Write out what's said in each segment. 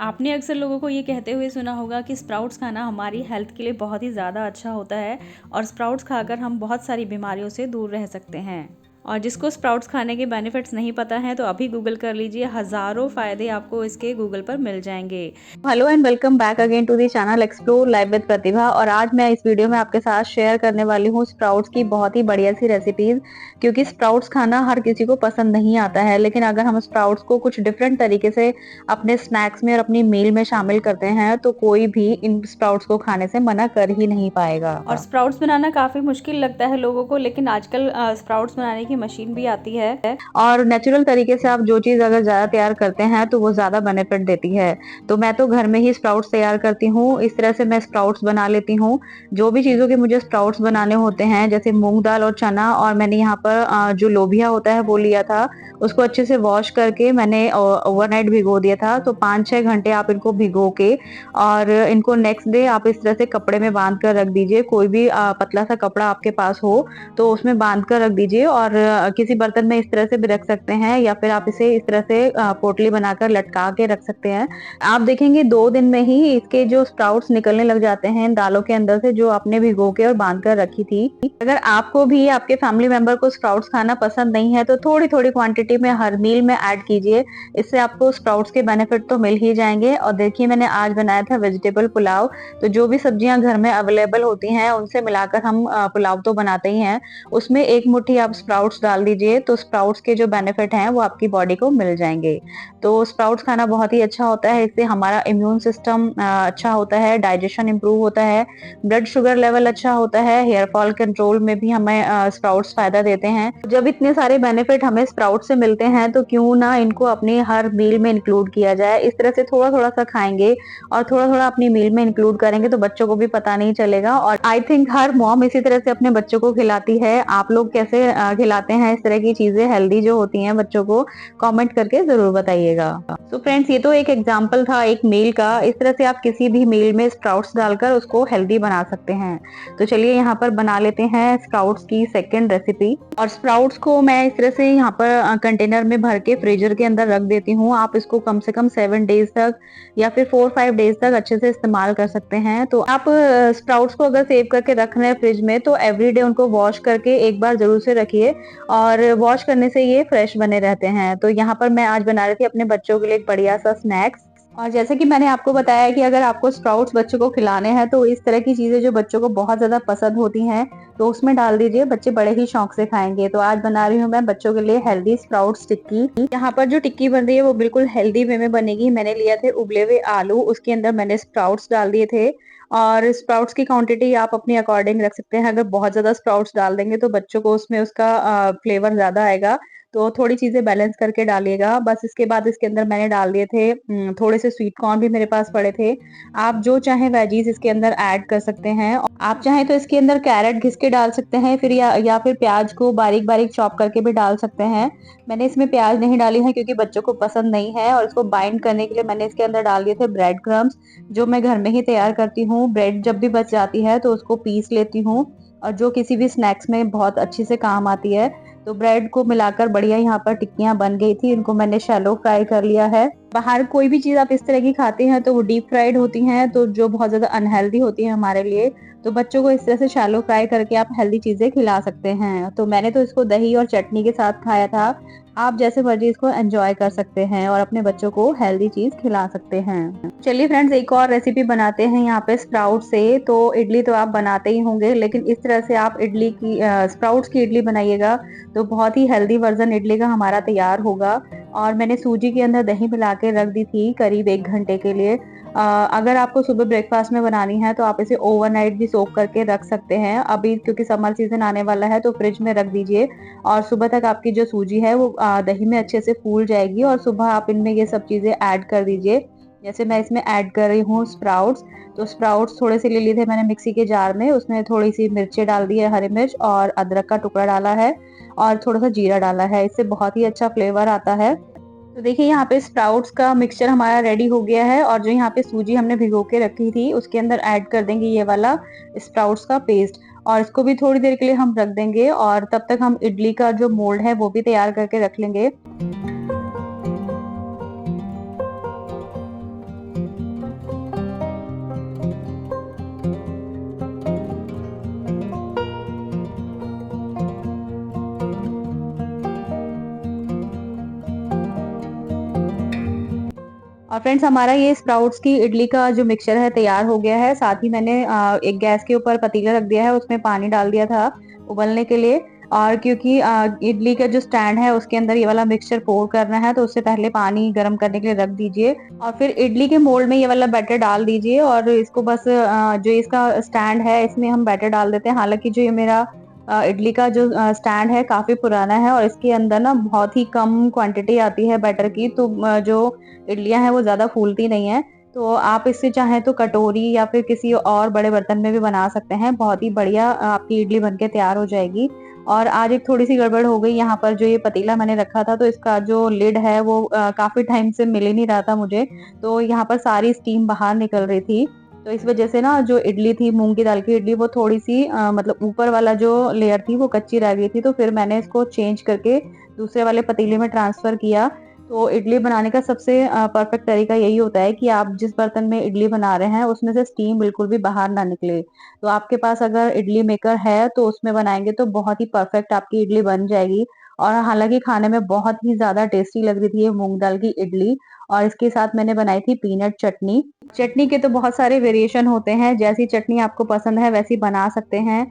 आपने अक्सर लोगों को ये कहते हुए सुना होगा कि स्प्राउट्स खाना हमारी हेल्थ के लिए बहुत ही ज़्यादा अच्छा होता है और स्प्राउट्स खाकर हम बहुत सारी बीमारियों से दूर रह सकते हैं। और जिसको स्प्राउट्स खाने के बेनिफिट्स नहीं पता हैं तो अभी गूगल कर लीजिए, हज़ारों फ़ायदे आपको इसके गूगल पर मिल जाएंगे। Hello and welcome back again to the channel Explore Live with Pratibha. और आज मैं इस वीडियो में आपके साथ शेयर करने वाली हूँ स्प्राउट्स की बहुत ही बढ़िया सी रेसिपीज। क्योंकि स्प्राउट्स खाना हर किसी को पसंद नहीं आता है, लेकिन अगर हम स्प्राउट्स को कुछ डिफरेंट तरीके से अपने स्नैक्स में और अपनी मील में शामिल करते हैं तो कोई भी इन स्प्राउट्स को खाने से मना कर ही नहीं पाएगा। और स्प्राउट्स बनाना काफ़ी मुश्किल लगता है लोगों को, लेकिन आजकल स्प्राउट्स बनाने की मशीन भी आती है। और नेचुरल तरीके से आप जो चीज अगर ज्यादा तैयार करते हैं तो वो ज्यादा बेनिफिट देती है। तो मैं तो घर में ही स्प्राउट्स तैयार करती हूँ। इस तरह से मैं स्प्राउट्स बना लेती हूँ। जो भी चीजों के मुझे स्प्राउट्स बनाने होते हैं, जैसे मूंग दाल और चना, और मैंने यहाँ पर जो लोबिया होता है वो लिया था। उसको अच्छे से वॉश करके मैंने ओवरनाइट भिगो दिया था। तो 5-6 घंटे आप इनको भिगो के और इनको नेक्स्ट डे आप इस तरह से कपड़े में बांध कर रख दीजिए। कोई भी पतला सा कपड़ा आपके पास हो तो उसमें बांध कर रख दीजिए, और किसी बर्तन में इस तरह से भी रख सकते हैं, या फिर आप इसे इस तरह से पोटली बनाकर लटका के रख सकते हैं। आप देखेंगे 2 दिन में ही इसके जो स्प्राउट्स निकलने लग जाते हैं दालों के अंदर से, जो आपने भिगो के और बांध कर रखी थी। अगर आपको भी आपके फैमिली मेंबर को स्प्राउट्स खाना पसंद नहीं है तो थोड़ी थोड़ी क्वांटिटी में हर मील में ऐड कीजिए। इससे आपको स्प्राउट्स के बेनिफिट तो मिल ही जाएंगे। और देखिए, मैंने आज बनाया था वेजिटेबल पुलाव। तो जो भी सब्जियां घर में अवेलेबल होती हैं उनसे मिलाकर हम पुलाव तो बनाते ही हैं। उसमें एक मुट्ठी आप स्प्राउट्स डाल दीजिए, तो स्प्राउट्स के जो बेनिफिट हैं वो आपकी बॉडी को मिल जाएंगे। तो स्प्राउट्स खाना बहुत ही अच्छा होता है। इससे हमारा इम्यून सिस्टम अच्छा होता है, डाइजेशन इंप्रूव होता है, ब्लड शुगर लेवल अच्छा होता है, हेयर फॉल कंट्रोल में भी हमें स्प्राउट्स फायदा देते हैं। जब इतने सारे बेनिफिट हमें स्प्राउट से मिलते हैं तो क्यों ना इनको अपनी हर मील में इंक्लूड किया जाए। इस तरह से थोड़ा थोड़ा सा खाएंगे और थोड़ा थोड़ा अपनी मील में इंक्लूड करेंगे तो बच्चों को भी पता नहीं चलेगा। और आई थिंक हर मॉम इसी तरह से अपने बच्चों को खिलाती है। आप लोग कैसे खिलाते हैं इस तरह की चीजें हेल्दी जो होती हैं बच्चों को? कमेंट करके जरूर बताइएगा। तो फ्रेंड्स, ये तो एक एग्जांपल था एक मील का। इस तरह से आप किसी भी मील में स्प्राउट्स डालकर उसको हेल्दी बना सकते हैं। तो चलिए यहाँ पर बना लेते हैं स्प्राउट्स की सेकेंड रेसिपी। और स्प्राउट्स को मैं इस तरह से यहाँ पर कंटेनर में भर के फ्रीजर के अंदर रख देती हूँ। आप इसको कम से कम 7 डेज तक या फिर 4-5 डेज तक अच्छे से इस्तेमाल कर सकते हैं। तो आप स्प्राउट्स को अगर सेव करके रख रहे हैं फ्रिज में तो एवरीडे उनको वॉश करके एक बार जरूर से रखिए। और वॉश करने से ये फ्रेश बने रहते हैं। तो यहाँ पर मैं आज बना रही थी अपने बच्चों के लिए एक बढ़िया सा स्नैक्स। और जैसे कि मैंने आपको बताया कि अगर आपको स्प्राउट्स बच्चों को खिलाने हैं तो इस तरह की चीजें जो बच्चों को बहुत ज्यादा पसंद होती हैं तो उसमें डाल दीजिए। बच्चे बड़े ही शौक से खाएंगे। तो आज बना रही हूँ मैं बच्चों के लिए हेल्दी स्प्राउट्स टिक्की। यहाँ पर जो टिक्की बन रही है वो बिल्कुल हेल्दी वे में बनेगी। मैंने लिया थे उबले हुए आलू, उसके अंदर मैंने स्प्राउट्स डाल दिए थे। और स्प्राउट्स की क्वांटिटी आप अपने अकॉर्डिंग रख सकते हैं। अगर बहुत ज्यादा स्प्राउट्स डाल देंगे तो बच्चों को उसमें उसका फ्लेवर ज्यादा आएगा। तो थोड़ी चीजें बैलेंस करके डालिएगा। बस इसके बाद इसके अंदर मैंने डाल दिए थे थोड़े से स्वीट कॉर्न भी मेरे पास पड़े थे। आप जो चाहे वेजीज इसके अंदर ऐड कर सकते हैं। आप चाहें तो इसके अंदर कैरेट घिस के डाल सकते हैं, फिर या फिर प्याज को बारीक बारीक चॉप करके भी डाल सकते हैं। मैंने इसमें प्याज नहीं डाली है क्योंकि बच्चों को पसंद नहीं है। और इसको बाइंड करने के लिए मैंने इसके अंदर डाल दिए थे ब्रेड क्रम्स, जो मैं घर में ही तैयार करती हूँ। ब्रेड जब भी बच जाती है तो उसको पीस लेती हूँ, और जो किसी भी स्नैक्स में बहुत अच्छे से काम आती है। तो ब्रेड को मिलाकर बढ़िया यहाँ पर टिक्कियां बन गई थी। इनको मैंने शैलो फ्राई कर लिया है। बाहर कोई भी चीज आप इस तरह की खाते हैं तो वो डीप फ्राइड होती हैं, तो जो बहुत ज्यादा अनहेल्दी होती है हमारे लिए। तो बच्चों को इस तरह से शैलो फ्राई करके आप हेल्दी चीजें खिला सकते हैं। तो मैंने तो इसको दही और चटनी के साथ खाया था। आप जैसे मर्जी इसको एंजॉय कर सकते हैं और अपने बच्चों को हेल्दी चीज खिला सकते हैं। चलिए फ्रेंड्स, एक और रेसिपी बनाते हैं यहाँ पे स्प्राउट से। तो इडली तो आप बनाते ही होंगे, लेकिन इस तरह से आप इडली की स्प्राउट्स की इडली बनाइएगा तो बहुत ही हेल्दी वर्जन इडली का हमारा तैयार होगा। और मैंने सूजी के अंदर दही मिला के रख दी थी करीब 1 घंटे के लिए। अगर आपको सुबह ब्रेकफास्ट में बनानी है तो आप इसे ओवरनाइट भी सोक करके रख सकते हैं। अभी क्योंकि समर सीजन आने वाला है तो फ्रिज में रख दीजिए, और सुबह तक आपकी जो सूजी है वो दही में अच्छे से फूल जाएगी। और सुबह आप इनमें ये सब चीजें ऐड कर दीजिए। जैसे मैं इसमें ऐड कर रही हूँ स्प्राउट्स। तो स्प्राउट्स थोड़े से ले लिए थे मैंने मिक्सी के जार में, उसमें थोड़ी सी मिर्चें डाल दी है, हरी मिर्च और अदरक का टुकड़ा डाला है, और थोड़ा सा जीरा डाला है। इससे बहुत ही अच्छा फ्लेवर आता है। तो देखिए, यहाँ पे स्प्राउट्स का मिक्सचर हमारा रेडी हो गया है। और जो यहाँ पे सूजी हमने भिगो के रखी थी उसके अंदर ऐड कर देंगे ये वाला स्प्राउट्स का पेस्ट। और इसको भी थोड़ी देर के लिए हम रख देंगे, और तब तक हम इडली का जो मोल्ड है वो भी तैयार करके रख लेंगे। और फ्रेंड्स हमारा ये स्प्राउट्स की इडली का जो मिक्सचर है तैयार हो गया है। साथ ही मैंने एक गैस के ऊपर पतीला रख दिया है, उसमें पानी डाल दिया था उबलने के लिए। और क्योंकि इडली का जो स्टैंड है उसके अंदर ये वाला मिक्सचर पोर करना है, तो उससे पहले पानी गर्म करने के लिए रख दीजिए और फिर इडली के मोल्ड में ये वाला बैटर डाल दीजिए और इसको बस जो इसका स्टैंड है इसमें हम बैटर डाल देते हैं। हालांकि जो ये मेरा इडली का जो स्टैंड है काफी पुराना है और इसके अंदर ना बहुत ही कम क्वांटिटी आती है बैटर की, तो जो इडलियां हैं वो ज्यादा फूलती नहीं है। तो आप इससे चाहें तो कटोरी या फिर किसी और बड़े बर्तन में भी बना सकते हैं, बहुत ही बढ़िया आपकी इडली बनके तैयार हो जाएगी। और आज एक थोड़ी सी गड़बड़ हो गई यहाँ पर, जो ये पतीला मैंने रखा था तो इसका जो लिड है वो काफी टाइम से मिल ही नहीं रहा था मुझे, तो यहाँ पर सारी स्टीम बाहर निकल रही थी। तो इस वजह से ना जो इडली थी मूंग की दाल की इडली वो थोड़ी सी मतलब ऊपर वाला जो लेयर थी वो कच्ची रह गई थी, तो फिर मैंने इसको चेंज करके दूसरे वाले पतीले में ट्रांसफर किया। तो इडली बनाने का सबसे परफेक्ट तरीका यही होता है कि आप जिस बर्तन में इडली बना रहे हैं उसमें से स्टीम बिल्कुल भी बाहर ना निकले। तो आपके पास अगर इडली मेकर है तो उसमें बनाएंगे तो बहुत ही परफेक्ट आपकी इडली बन जाएगी। और हालांकि खाने में बहुत ही ज्यादा टेस्टी लग रही थी ये मूंग दाल की इडली। और इसके साथ मैंने बनाई थी पीनट चटनी। चटनी के तो बहुत सारे वेरिएशन होते हैं, जैसी चटनी आपको पसंद है वैसी बना सकते हैं।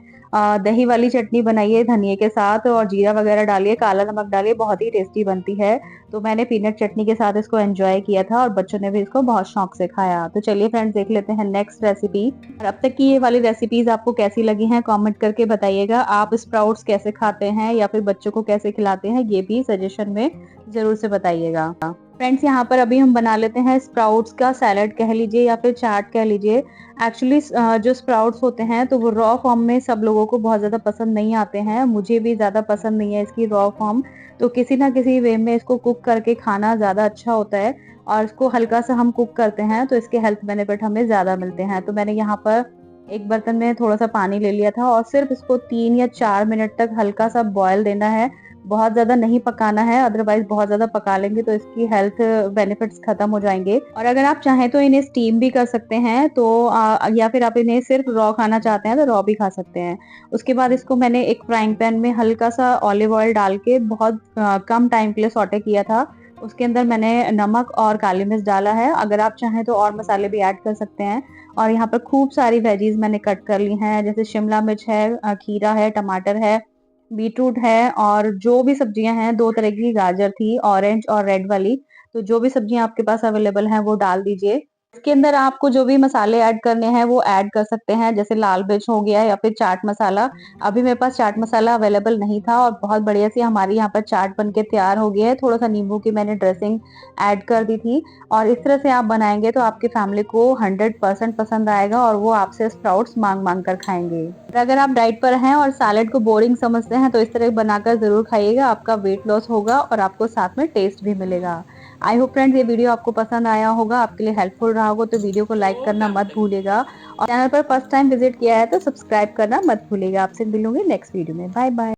दही वाली चटनी बनाइए धनिये के साथ और जीरा वगैरह डालिए, काला नमक डालिए, बहुत ही टेस्टी बनती है। तो मैंने पीनट चटनी के साथ इसको एंजॉय किया था और बच्चों ने भी इसको बहुत शौक से खाया। तो चलिए फ्रेंड्स देख लेते हैं नेक्स्ट रेसिपी। और अब तक की ये वाली रेसिपीज आपको कैसी लगी हैं कमेंट करके बताइएगा। आप स्प्राउट्स कैसे खाते हैं या फिर बच्चों को कैसे खिलाते हैं ये भी सजेशन में जरूर से बताइएगा। फ्रेंड्स यहाँ पर अभी हम बना लेते हैं स्प्राउट्स का सैलेड कह लीजिए या फिर चाट कह लीजिए। एक्चुअली जो स्प्राउट्स होते हैं तो वो रॉ फॉर्म में सब लोगों को बहुत ज़्यादा पसंद नहीं आते हैं, मुझे भी ज़्यादा पसंद नहीं है इसकी रॉ फॉर्म। तो किसी ना किसी वे में इसको कुक करके खाना ज़्यादा अच्छा होता है। और इसको हल्का सा हम कुक करते हैं तो इसके हेल्थ बेनिफिट हमें ज़्यादा मिलते हैं। तो मैंने यहाँ पर एक बर्तन में थोड़ा सा पानी ले लिया था और सिर्फ इसको 3 या 4 मिनट तक हल्का सा बॉयल देना है। बहुत ज्यादा नहीं पकाना है, अदरवाइज बहुत ज्यादा पका लेंगे तो इसकी हेल्थ बेनिफिट्स खत्म हो जाएंगे। और अगर आप चाहें तो इन्हें स्टीम भी कर सकते हैं, तो या फिर आप इन्हें सिर्फ रॉ खाना चाहते हैं तो रॉ भी खा सकते हैं। उसके बाद इसको मैंने एक फ्राइंग पैन में हल्का सा ऑलिव ऑयल डाल के बहुत कम टाइम के लिए सौटे किया था। उसके अंदर मैंने नमक और काली मिर्च डाला है, अगर आप चाहें तो और मसाले भी ऐड कर सकते हैं। और यहाँ पर खूब सारी वेजीज मैंने कट कर ली हैं, जैसे शिमला मिर्च है, खीरा है, टमाटर है, बीटरूट है और जो भी सब्जियां हैं, 2 तरह की गाजर थी, ऑरेंज और रेड वाली। तो जो भी सब्जियां आपके पास अवेलेबल हैं वो डाल दीजिए। इसके अंदर आपको जो भी मसाले ऐड करने हैं वो ऐड कर सकते हैं, जैसे लाल मिर्च हो गया या फिर चाट मसाला। अभी मेरे पास चाट मसाला अवेलेबल नहीं था और बहुत बढ़िया सी हमारी यहाँ पर चाट बनके तैयार हो गया है। थोड़ा सा नींबू की मैंने ड्रेसिंग ऐड कर दी थी। और इस तरह से आप बनाएंगे तो आपकी फैमिली को 100% पसंद आएगा और वो आपसे स्प्राउट्स मांग मांग कर खाएंगे। और अगर आप डाइट पर हैं और सैलेड को बोरिंग समझते हैं तो इस तरह बनाकर जरूर खाइएगा, आपका वेट लॉस होगा और आपको साथ में टेस्ट भी मिलेगा। आई होप फ्रेंड्स ये वीडियो आपको पसंद आया होगा, आपके लिए हेल्पफुल रहा होगा, तो वीडियो को लाइक करना मत भूलिएगा। और चैनल पर फर्स्ट टाइम विजिट किया है तो सब्सक्राइब करना मत भूलिएगा। आपसे मिलूंगी नेक्स्ट वीडियो में। Bye bye.